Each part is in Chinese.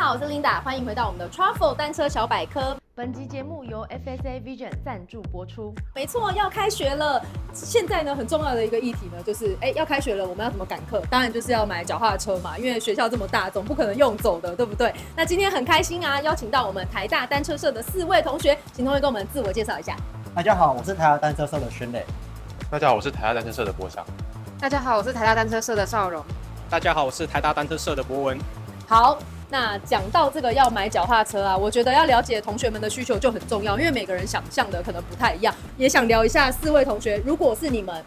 好，我是 Linda， 欢迎回到我们的 Travel 单车小百科。本集节目由 FSA Vision 赞助播出。没错，要开学了。现在呢，很重要的一个议题呢，就是要开学了，我们要怎么赶课？当然就是要买脚踏车嘛，因为学校这么大，总不可能用走的，对不对？那今天很开心啊，邀请到我们台大单车社的4位同学，请同学跟我们自我介绍一下。大家好，我是台大单车社的宣磊。大家好，我是台大单车社的博翔。大家好，我是台大单车社的邵荣。大家好，我是台大单车社的博文。好，那讲到这个要买脚踏车啊，我觉得要了解同学们的需求就很重要，因为每个人想象的可能不太一样。也想聊一下4位同学，如果是你们，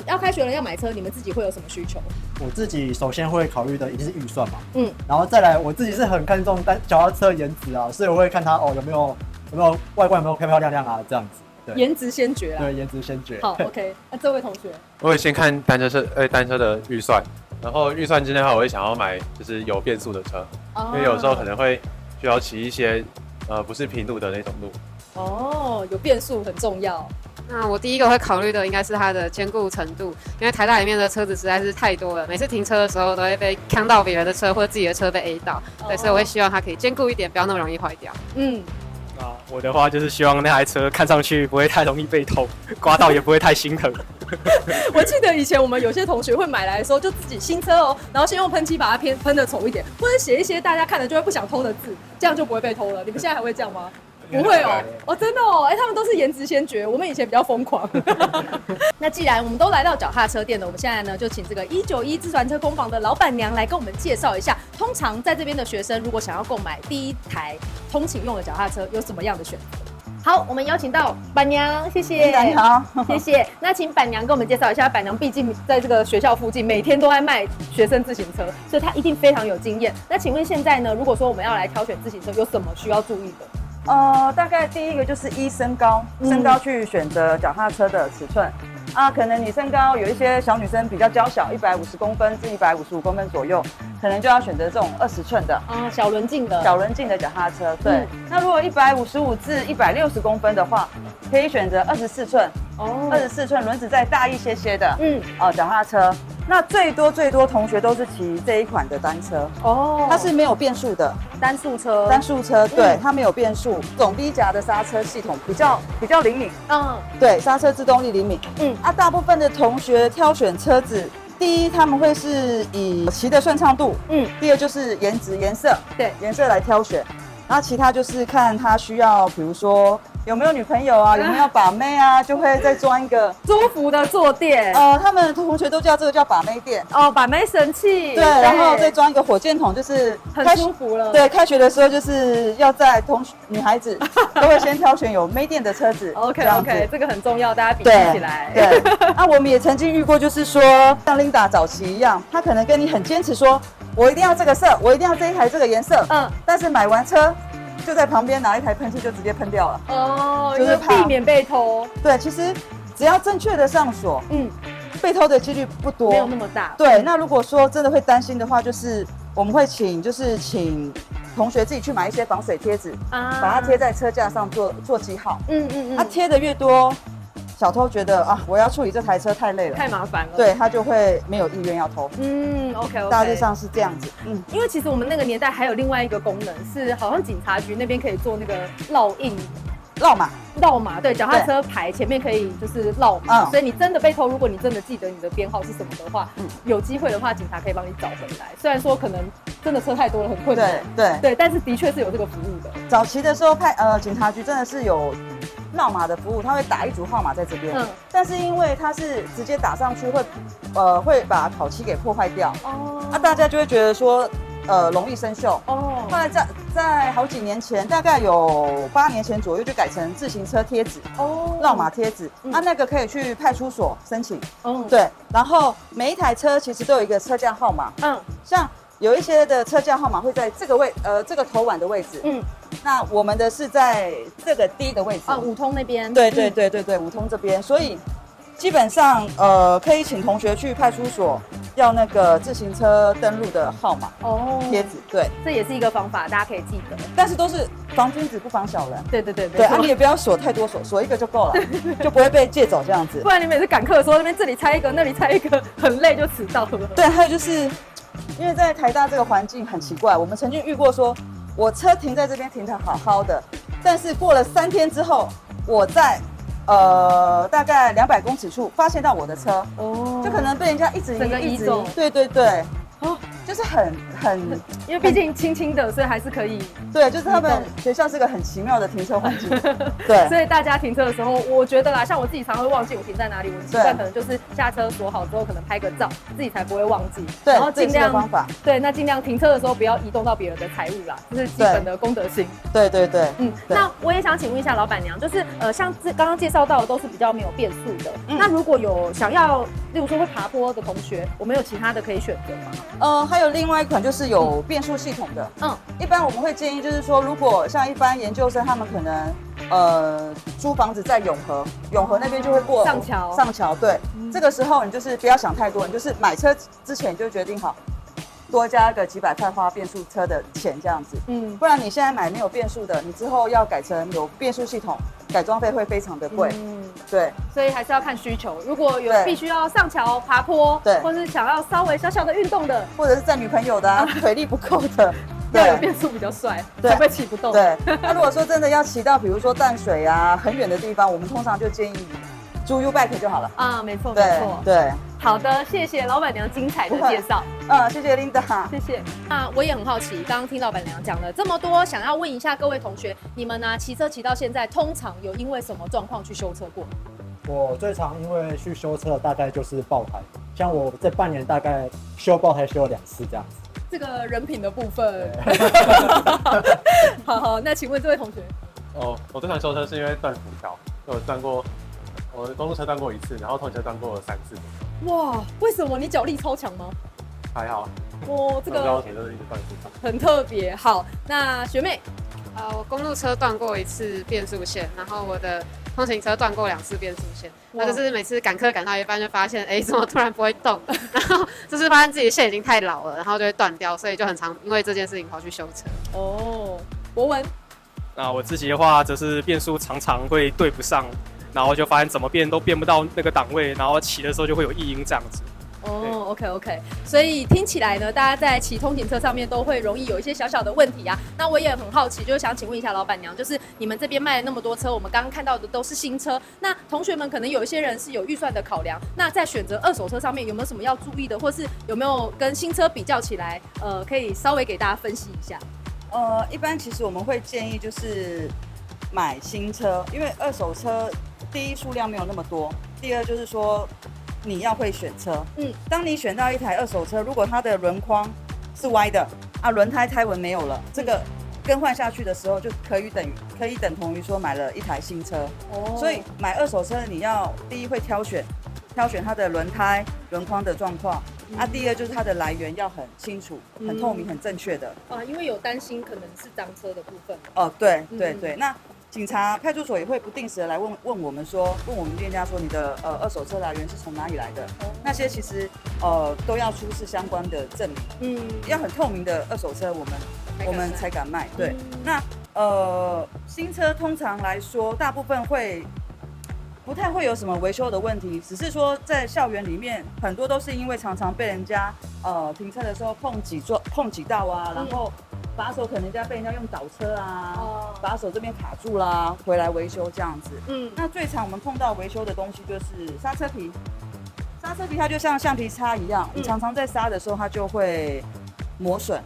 要开学了要买车，你们自己会有什么需求？我自己首先会考虑的一定是预算嘛，然后再来我自己是很看重脚踏车颜值啊，所以我会看它有没有外观有没有漂漂亮亮啊这样子。颜值先决啦。对，颜值先决。好 ，OK。那这位同学，我会先看单车的预算，然后预算之内的话，我会想要买就是有变速的车，因为有时候可能会需要骑一些不是平路的那种路。哦，有变速很重要。那我第一个会考虑的应该是它的坚固程度，因为台大里面的车子实在是太多了，每次停车的时候都会被看到别人的车或者自己的车被 A 到，对，所以我会希望它可以坚固一点，不要那么容易坏掉。那我的话就是希望那台车看上去不会太容易被偷，刮到也不会太心疼。我记得以前我们有些同学会买来的时候，就自己新车哦，然后先用喷漆把它喷得丑一点，或者写一些大家看了就会不想偷的字，这样就不会被偷了。你们现在还会这样吗？不会哦，真的哦，他们都是颜值先决，我们以前比较疯狂。那既然我们都来到脚踏车店了，我们现在呢就请这个191自传车工坊的老板娘来跟我们介绍一下，通常在这边的学生如果想要购买第一台通勤用的脚踏车，有什么样的选择？好，我们邀请到板娘，谢谢。你好，谢谢。那请板娘跟我们介绍一下，板娘毕竟在这个学校附近，每天都在卖学生自行车，所以她一定非常有经验。那请问现在呢，如果说我们要来挑选自行车，有什么需要注意的？大概第一个就是身高去选择脚踏车的尺寸啊。可能你身高有一些小女生比较娇小，150公分至155公分左右，可能就要选择这种20寸的小轮径的脚踏车。对，那如果155至160公分的话，可以选择24寸，24寸轮子再大一些些的脚踏车。那最多同学都是骑这一款的单车它是没有变速的单速车，对，它没有变速，总低夹的刹车系统比较灵敏，对，刹车制动力灵敏，大部分的同学挑选车子，第一他们会是以骑的顺畅度，第二就是颜色来挑选，然后其他就是看他需要，比如说有没有女朋友啊，有没有把妹啊，就会再装一个舒服的坐垫。他们同学都叫这个叫把妹垫。把妹神器。对，然后再装一个火箭筒，就是很舒服了。对，开学的时候就是要在女孩子都会先挑选有妹垫的车子。OK， 这个很重要，大家比较起来。对，那我们也曾经遇过，就是说像 Linda 早期一样，她可能跟你很坚持说，我一定要这个色，我一定要这一台这个颜色。但是买完车，就在旁边拿一台喷漆就直接喷掉了。就是避免被偷。对，其实只要正确的上锁，被偷的几率不多，没有那么大。对，那如果说真的会担心的话，就是我们会请同学自己去买一些防水贴纸，把它贴在车架上做记号。贴的越多，小偷觉得我要处理这台车太累了，太麻烦了，对，他就会没有意愿要偷。OK， 大致上是这样子。因为其实我们那个年代还有另外一个功能，是好像警察局那边可以做那个烙码，对，脚踏车牌前面可以就是烙码，所以你真的被偷，如果你真的记得你的编号是什么的话，有机会的话，警察可以帮你找回来。虽然说可能真的车太多了，很困难，对，但是的确是有这个服务的。早期的时候警察局真的是有烙码的服务，他会打一组号码在这边，但是因为它是直接打上去会把烤漆给破坏掉，大家就会觉得说容易生锈。后来在好几年前，大概有8年前左右，就改成自行车贴纸烙码贴纸，那个可以去派出所申请。对，然后每一台车其实都有一个车架号码，像有一些的车架号码会在这个这个头碗的位置，那我们的是在这个D的位置五通那边。对，五通这边，所以基本上可以请同学去派出所要那个自行车登录的号码贴纸。对，这也是一个方法，大家可以记得。但是都是防君子不防小人。对，你也不要锁太多锁一个就够了，就不会被借走这样子。不然你每次赶课的时候，这里拆一个，那里拆一个，很累就迟到了。对，还有就是因为在台大这个环境很奇怪，我们曾经遇过说我车停在这边停得好好的，但是过了3天之后，我在大概200公尺处发现到我的车，就可能被人家一直整个移走，对对对，就是很，因为毕竟轻轻的，所以还是可以。对，就是他们学校是个很奇妙的停车环境。对，所以大家停车的时候，我觉得啦，像我自己常会忘记我停在哪里，我的习惯可能就是下车锁好之后，可能拍个照，自己才不会忘记。对，然后尽量方法。对，那尽量停车的时候不要移动到别人的财物啦，这是基本的公德心。对对对，那我也想请问一下老板娘，就是像刚刚介绍到的都是比较没有变速的，那如果有想要，例如说会爬坡的同学，我们有其他的可以选择吗？还有另外一款就是有变速系统的。一般我们会建议就是说，如果像一般研究生他们可能租房子在永和那边就会过上桥，对，这个时候你就是不要想太多，你就是买车之前就决定好，多加个几百块花变速车的钱这样子，不然你现在买没有变速的，你之后要改成有变速系统，改装费会非常的贵，对，所以还是要看需求。如果有必须要上桥爬坡，对，或是想要稍微小小的运动的，或者是载女朋友的腿力不够的。要有变速比较帅，才会骑不动。对，那如果说真的要骑到比如说淡水啊很远的地方，我们通常就建议租 U-Bike 就好了。没错没错。对，好的，谢谢老板娘精彩的介绍。谢谢 Linda， 谢谢。那我也很好奇，刚刚听老板娘讲了这么多，想要问一下各位同学，你们呢骑车骑到现在，通常有因为什么状况去修车过？我最常因为去修车大概就是爆胎，像我这半年大概修爆胎修了2次这样子。这个人品的部分。好，那请问这位同学？我最常修车是因为断辐条，我的公路车断过1次，然后同车断过了3次。哇，为什么你脚力超强吗？还好。这个就是一直断辐条，很特别。好，那学妹，我公路车断过1次变速线，然后我的通勤车断过2次变速线，那就是每次赶课赶到一半就发现，怎么突然不会动，然后就是发现自己的线已经太老了，然后就会断掉，所以就很常因为这件事情跑去修车。博文，那我自己的话，则是变速常常会对不上，然后就发现怎么变都变不到那个档位，然后骑的时候就会有异音这样子。OK， 所以听起来呢，大家在骑通勤车上面都会容易有一些小小的问题啊。那我也很好奇，就是想请问一下老板娘，就是你们这边卖了那么多车，我们刚刚看到的都是新车，那同学们可能有一些人是有预算的考量，那在选择二手车上面有没有什么要注意的，或是有没有跟新车比较起来，可以稍微给大家分析一下？一般其实我们会建议就是买新车，因为二手车第一数量没有那么多，第二就是说你要会选车。当你选到一台二手车，如果它的轮框是歪的轮胎胎纹没有了，这个更换下去的时候就可以等同于说买了一台新车。所以买二手车你要第一会挑选它的轮胎轮框的状况。第二就是它的来源要很清楚、很透明、很正确的。因为有担心可能是赃车的部分。对。那警察派出所也会不定时的来问我们店家说你的二手车来源是从哪里来的？那些其实都要出示相关的证明。要很透明的二手车我们才敢卖。对。那新车通常来说大部分不太会有什么维修的问题，只是说在校园里面很多都是因为常常被人家停车的时候碰几道然后把手可能被人家用倒车把手这边卡住啦，回来维修这样子。那最常我们碰到维修的东西就是刹车皮，它就像橡皮擦一样，你常常在刹的时候它就会磨损。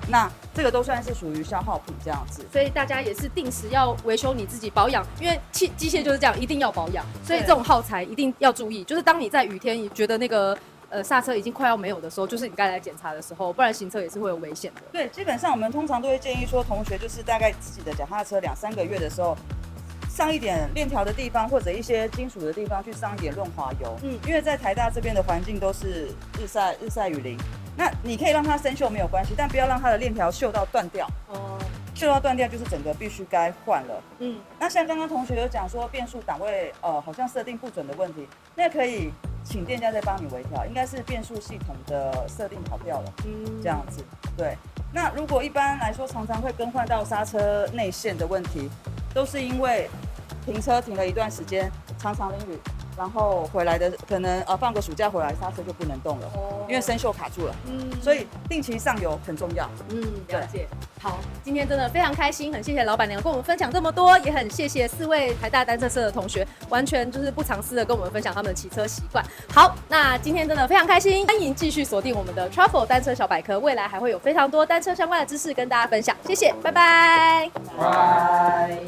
那这个都算是属于消耗品这样子，所以大家也是定时要维修你自己保养，因为机械就是这样，一定要保养，所以这种耗材一定要注意。就是当你在雨天你觉得那个刹车已经快要没有的时候，就是你该来检查的时候，不然行车也是会有危险的。对，基本上我们通常都会建议说，同学就是大概自己的脚踏车2-3个月的时候，上一点链条的地方或者一些金属的地方去上一点润滑油。因为在台大这边的环境都是日晒雨淋，那你可以让它生锈没有关系，但不要让它的链条锈到断掉。锈到断掉就是整个必须该换了。那像刚刚同学有讲说变速档位好像设定不准的问题，那可以请店家再帮你微调，应该是变速系统的设定跑掉了。这样子。对。那如果一般来说常常会更换到刹车内线的问题，都是因为停车停了一段时间，常常淋雨，然后回来的可能放个暑假回来刹车就不能动了，因为生锈卡住了。所以定期上油很重要。了解。好，今天真的非常开心，很谢谢老板娘跟我们分享这么多，也很谢谢4位台大单车社的同学，完全就是不藏私的跟我们分享他们的骑车习惯。好，那今天真的非常开心，欢迎继续锁定我们的 Travel 单车小百科，未来还会有非常多单车相关的知识跟大家分享。谢谢，拜拜。拜。